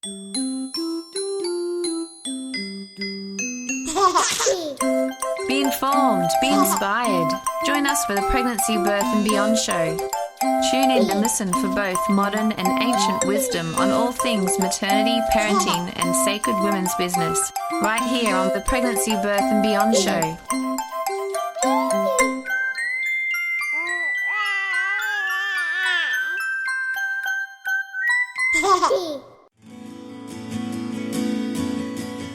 Be informed, be inspired. Join us for the Pregnancy, Birth and Beyond show. Tune in and listen for both modern and ancient wisdom on all things maternity, parenting and sacred women's business, right here on the Pregnancy, Birth and Beyond show.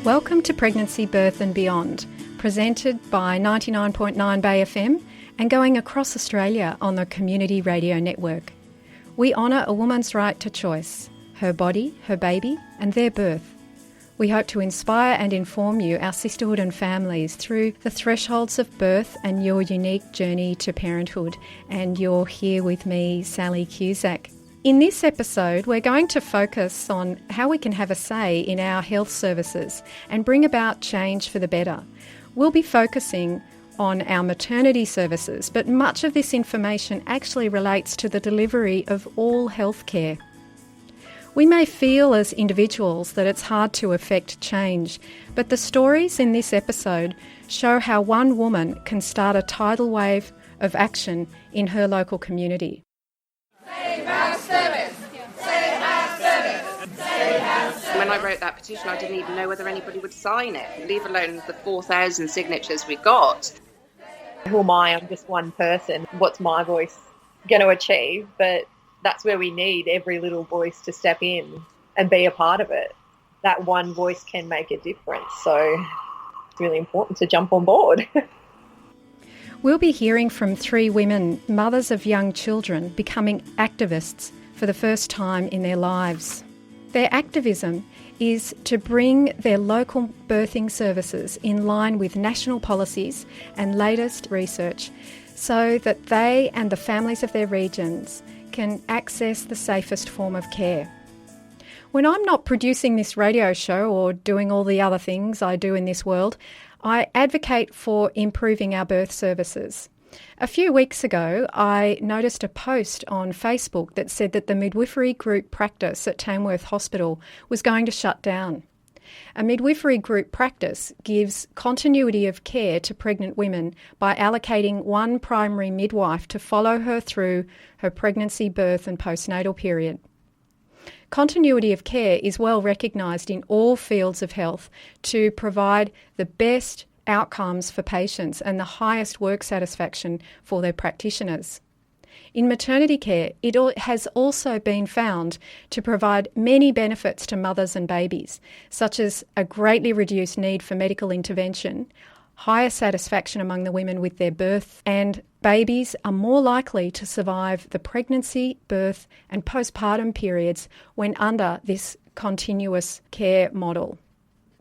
Welcome to Pregnancy, Birth and Beyond, presented by 99.9 Bay FM and going across Australia on the Community Radio Network. We honour a woman's right to choice, her body, her baby and their birth. We hope to inspire and inform you, our sisterhood and families, through the thresholds of birth and your unique journey to parenthood. And you're here with me, Sally Cusack. In this episode, we're going to focus on how we can have a say in our health services and bring about change for the better. We'll be focusing on our maternity services, but much of this information actually relates to the delivery of all healthcare. We may feel as individuals that it's hard to effect change, but the stories in this episode show how one woman can start a tidal wave of action in her local community. When I wrote that petition, I didn't even know whether anybody would sign it, leave alone the 4,000 signatures we got. Who am I? I'm just one person. What's my voice going to achieve? But that's where we need every little voice to step in and be a part of it. That one voice can make a difference. So it's really important to jump on board. We'll be hearing from three women, mothers of young children, becoming activists for the first time in their lives. Their activism is to bring their local birthing services in line with national policies and latest research so that they and the families of their regions can access the safest form of care. When I'm not producing this radio show or doing all the other things I do in this world, I advocate for improving our birth services. A few weeks ago, I noticed a post on Facebook that said that the midwifery group practice at Tamworth Hospital was going to shut down. A midwifery group practice gives continuity of care to pregnant women by allocating one primary midwife to follow her through her pregnancy, birth and postnatal period. Continuity of care is well recognised in all fields of health to provide the best outcomes for patients and the highest work satisfaction for their practitioners. In maternity care, it has also been found to provide many benefits to mothers and babies, such as a greatly reduced need for medical intervention, higher satisfaction among the women with their birth, and babies are more likely to survive the pregnancy, birth and postpartum periods when under this continuous care model.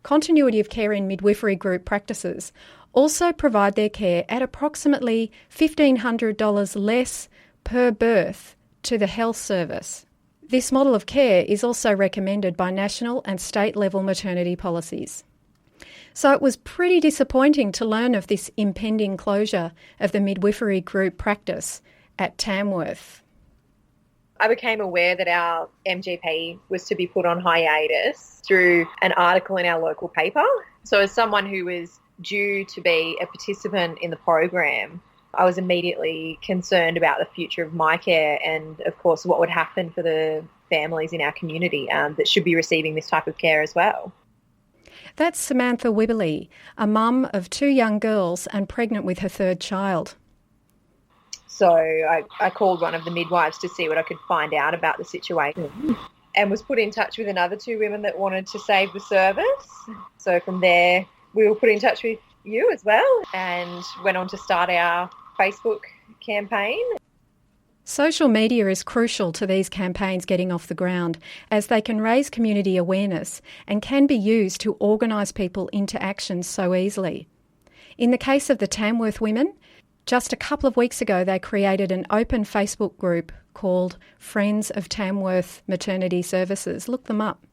Continuity of care in midwifery group practices also provide their care at approximately $1,500 less per birth to the health service. This model of care is also recommended by national and state level maternity policies. So it was pretty disappointing to learn of this impending closure of the midwifery group practice at Tamworth. I became aware that our MGP was to be put on hiatus through an article in our local paper. So as someone who was due to be a participant in the program, I was immediately concerned about the future of my care and, of course, what would happen for the families in our community that should be receiving this type of care as well. That's Samantha Wibberley, a mum of two young girls and pregnant with her third child. So I called one of the midwives to see what I could find out about the situation and was put in touch with another two women that wanted to save the service. So from there, we were put in touch with you as well and went on to start our Facebook campaign. Social media is crucial to these campaigns getting off the ground, as they can raise community awareness and can be used to organise people into action so easily. In the case of the Tamworth women, just a couple of weeks ago they created an open Facebook group called Friends of Tamworth Maternity Services. Look them up.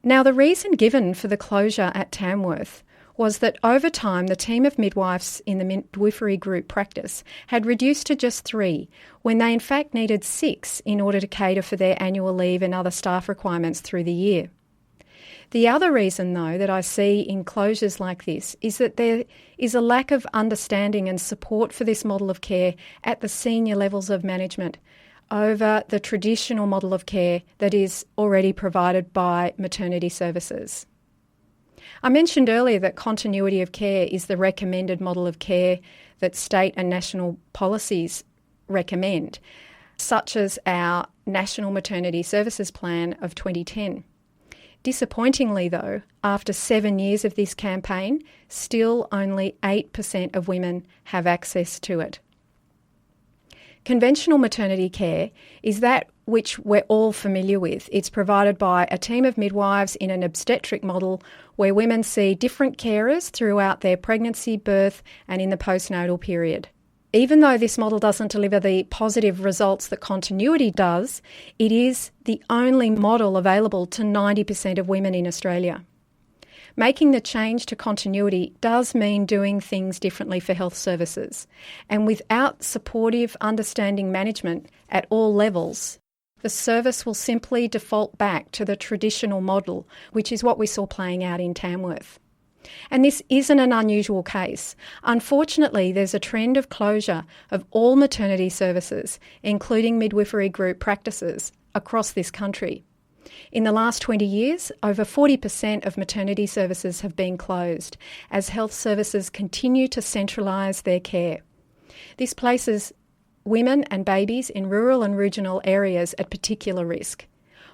Now, the reason given for the closure at Tamworth was that over time the team of midwives in the midwifery group practice had reduced to just 3, when they in fact needed 6 in order to cater for their annual leave and other staff requirements through the year. The other reason, though, that I see in closures like this is that there is a lack of understanding and support for this model of care at the senior levels of management over the traditional model of care that is already provided by maternity services. I mentioned earlier that continuity of care is the recommended model of care that state and national policies recommend, such as our National Maternity Services Plan of 2010. Disappointingly, though, after 7 years of this campaign, still only 8% of women have access to it. Conventional maternity care is that which we're all familiar with. It's provided by a team of midwives in an obstetric model where women see different carers throughout their pregnancy, birth, and in the postnatal period. Even though this model doesn't deliver the positive results that continuity does, it is the only model available to 90% of women in Australia. Making the change to continuity does mean doing things differently for health services. And without supportive, understanding management at all levels, the service will simply default back to the traditional model, which is what we saw playing out in Tamworth. And this isn't an unusual case. Unfortunately, there's a trend of closure of all maternity services, including midwifery group practices, across this country. In the last 20 years, over 40% of maternity services have been closed as health services continue to centralise their care. This places women and babies in rural and regional areas at particular risk.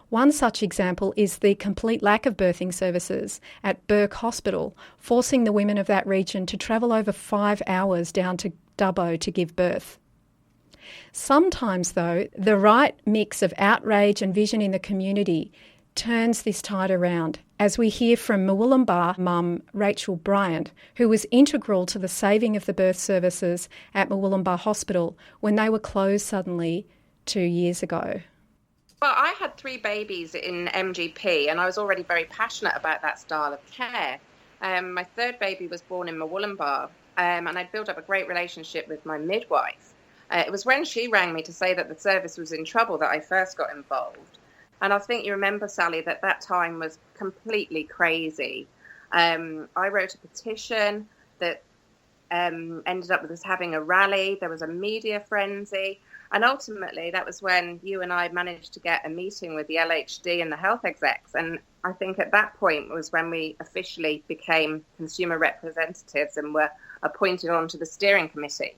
One such example is the complete lack of birthing services at Burke Hospital, forcing the women of that region to travel over 5 hours down to Dubbo to give birth. Sometimes, though, the right mix of outrage and vision in the community turns this tide around, as we hear from Murwillumbah mum Rachel Bryant, who was integral to the saving of the birth services at Murwillumbah Hospital when they were closed suddenly 2 years ago. Well, I had 3 babies in MGP and I was already very passionate about that style of care. My 3rd baby was born in Murwillumbah and I'd built up a great relationship with my midwife. It was when she rang me to say that the service was in trouble that I first got involved. And I think you remember, Sally, that time was completely crazy. I wrote a petition that ended up with us having a rally. There was a media frenzy. And ultimately, that was when you and I managed to get a meeting with the LHD and the health execs. And I think at that point was when we officially became consumer representatives and were appointed onto the steering committee.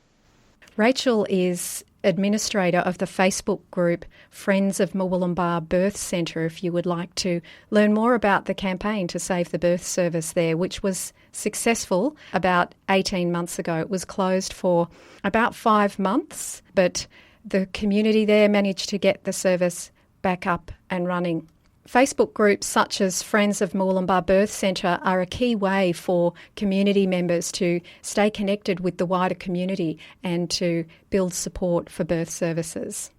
Rachel is administrator of the Facebook group Friends of Murwillumbah Birth Centre, if you would like to learn more about the campaign to save the birth service there, which was successful about 18 months ago. It was closed for about 5 months, but the community there managed to get the service back up and running. Facebook groups such as Friends of Murwillumbah Birth Centre are a key way for community members to stay connected with the wider community and to build support for birth services.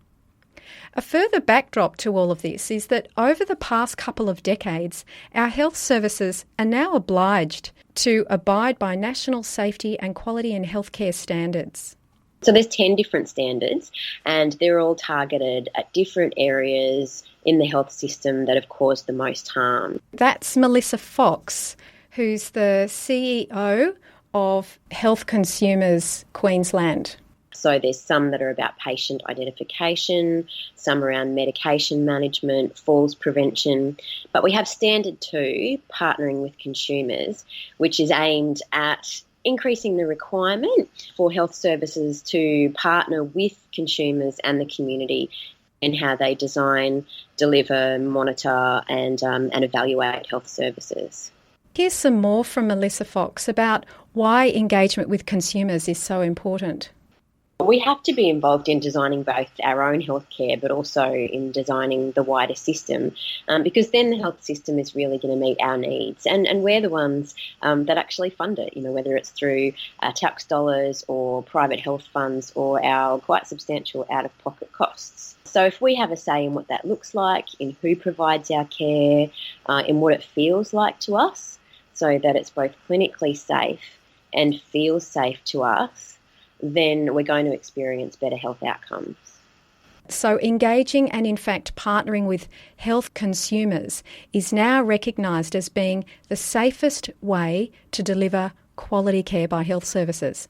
A further backdrop to all of this is that over the past couple of decades, our health services are now obliged to abide by national safety and quality in healthcare standards. So there's 10 different standards and they're all targeted at different areas in the health system that have caused the most harm. That's Melissa Fox, who's the CEO of Health Consumers Queensland. So there's some that are about patient identification, some around medication management, falls prevention. But we have Standard 2, partnering with consumers, which is aimed at increasing the requirement for health services to partner with consumers and the community in how they design, deliver, monitor and evaluate health services. Here's some more from Melissa Fox about why engagement with consumers is so important. We have to be involved in designing both our own healthcare but also in designing the wider system because then the health system is really going to meet our needs and we're the ones that actually fund it, whether it's through tax dollars or private health funds or our quite substantial out-of-pocket costs. So if we have a say in what that looks like, in who provides our care, in what it feels like to us, so that it's both clinically safe and feels safe to us, then we're going to experience better health outcomes. So engaging and in fact partnering with health consumers is now recognised as being the safest way to deliver quality care by health services.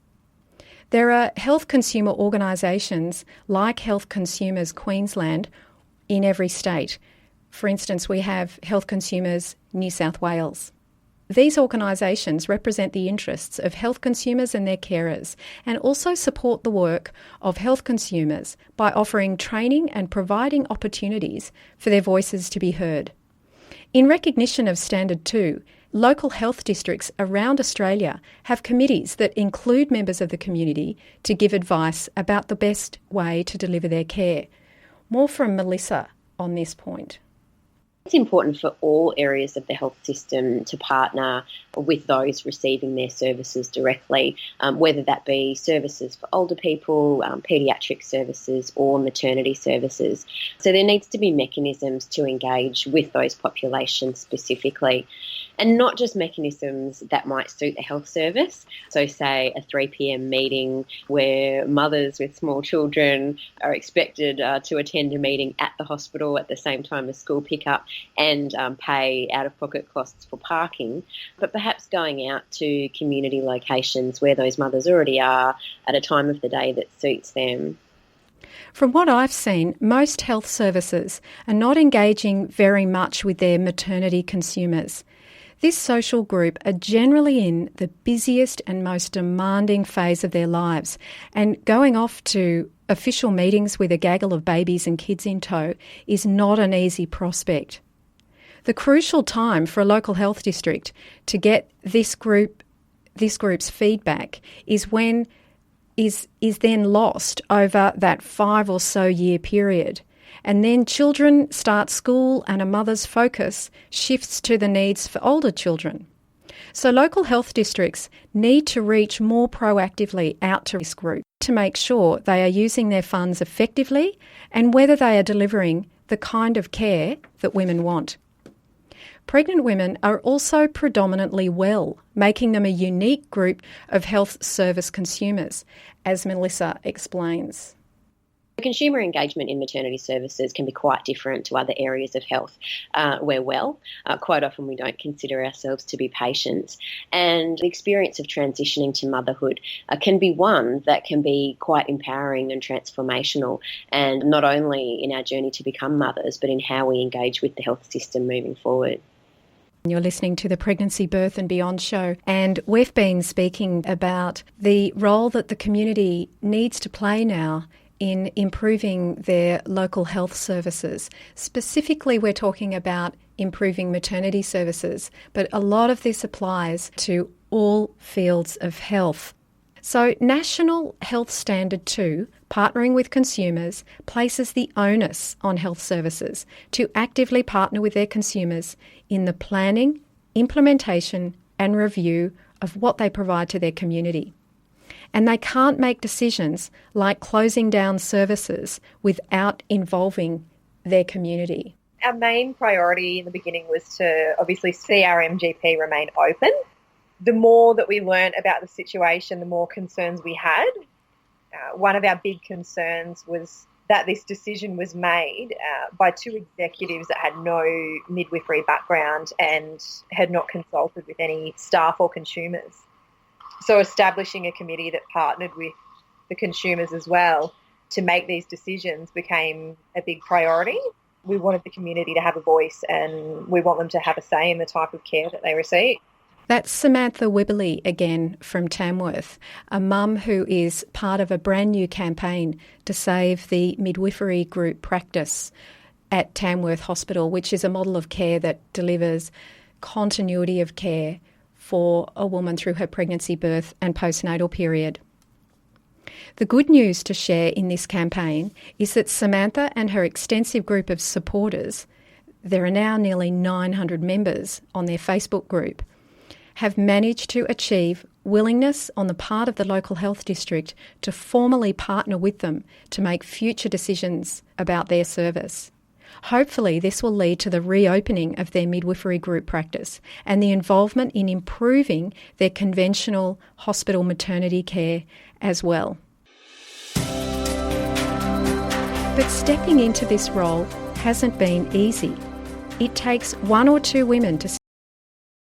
There are health consumer organisations like Health Consumers Queensland in every state. For instance, we have Health Consumers New South Wales. These organisations represent the interests of health consumers and their carers, and also support the work of health consumers by offering training and providing opportunities for their voices to be heard. In recognition of Standard 2, local health districts around Australia have committees that include members of the community to give advice about the best way to deliver their care. More from Melissa on this point. It's important for all areas of the health system to partner with those receiving their services directly, whether that be services for older people, paediatric services or maternity services. So there needs to be mechanisms to engage with those populations specifically, and not just mechanisms that might suit the health service. So say a 3 p.m. meeting where mothers with small children are expected to attend a meeting at the hospital at the same time as school pickup and pay out-of-pocket costs for parking, but perhaps going out to community locations where those mothers already are at a time of the day that suits them. From what I've seen, most health services are not engaging very much with their maternity consumers. This social group are generally in the busiest and most demanding phase of their lives, and going off to official meetings with a gaggle of babies and kids in tow is not an easy prospect. The crucial time for a local health district to get this group's feedback is then lost over that 5 or so year period. And then children start school and a mother's focus shifts to the needs for older children. So local health districts need to reach more proactively out to this group to make sure they are using their funds effectively and whether they are delivering the kind of care that women want. Pregnant women are also predominantly well, making them a unique group of health service consumers, as Melissa explains. Consumer engagement in maternity services can be quite different to other areas of health. Quite often we don't consider ourselves to be patients, and the experience of transitioning to motherhood can be one that can be quite empowering and transformational, and not only in our journey to become mothers, but in how we engage with the health system moving forward. You're listening to the Pregnancy, Birth and Beyond show, and we've been speaking about the role that the community needs to play now in improving their local health services. Specifically, we're talking about improving maternity services, but a lot of this applies to all fields of health. So National Health Standard 2, partnering with consumers, places the onus on health services to actively partner with their consumers in the planning, implementation and review of what they provide to their community. And they can't make decisions like closing down services without involving their community. Our main priority in the beginning was to obviously see our MGP remain open. The more that we learnt about the situation, the more concerns we had. One of our big concerns was that this decision was made by two executives that had no midwifery background and had not consulted with any staff or consumers. So establishing a committee that partnered with the consumers as well to make these decisions became a big priority. We wanted the community to have a voice and we want them to have a say in the type of care that they receive. That's Samantha Wibberley again from Tamworth, a mum who is part of a brand new campaign to save the midwifery group practice at Tamworth Hospital, which is a model of care that delivers continuity of care for a woman through her pregnancy, birth and postnatal period. The good news to share in this campaign is that Samantha and her extensive group of supporters, there are now nearly 900 members on their Facebook group, have managed to achieve willingness on the part of the local health district to formally partner with them to make future decisions about their service. Hopefully this will lead to the reopening of their midwifery group practice and the involvement in improving their conventional hospital maternity care as well. But stepping into this role hasn't been easy. It takes one or two women to